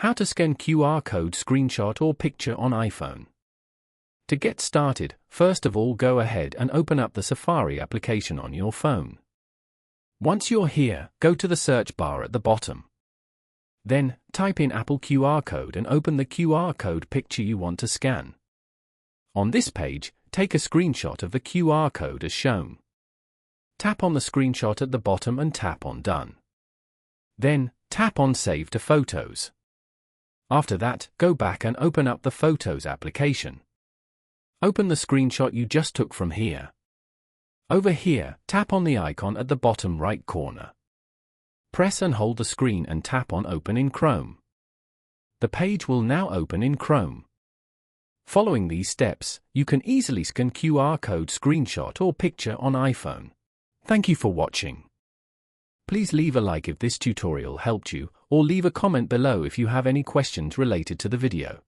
How to scan QR code screenshot or picture on iPhone. To get started, first of all go ahead and open up the Safari application on your phone. Once you're here, go to the search bar at the bottom. Then, type in Apple QR code and open the QR code picture you want to scan. On this page, take a screenshot of the QR code as shown. Tap on the screenshot at the bottom and tap on Done. Then, tap on Save to Photos. After that, go back and open up the Photos application. Open the screenshot you just took from here. Over here, tap on the icon at the bottom right corner. Press and hold the screen and tap on Open in Chrome. The page will now open in Chrome. Following these steps, you can easily scan QR code screenshot or picture on iPhone. Thank you for watching. Please leave a like if this tutorial helped you, or leave a comment below if you have any questions related to the video.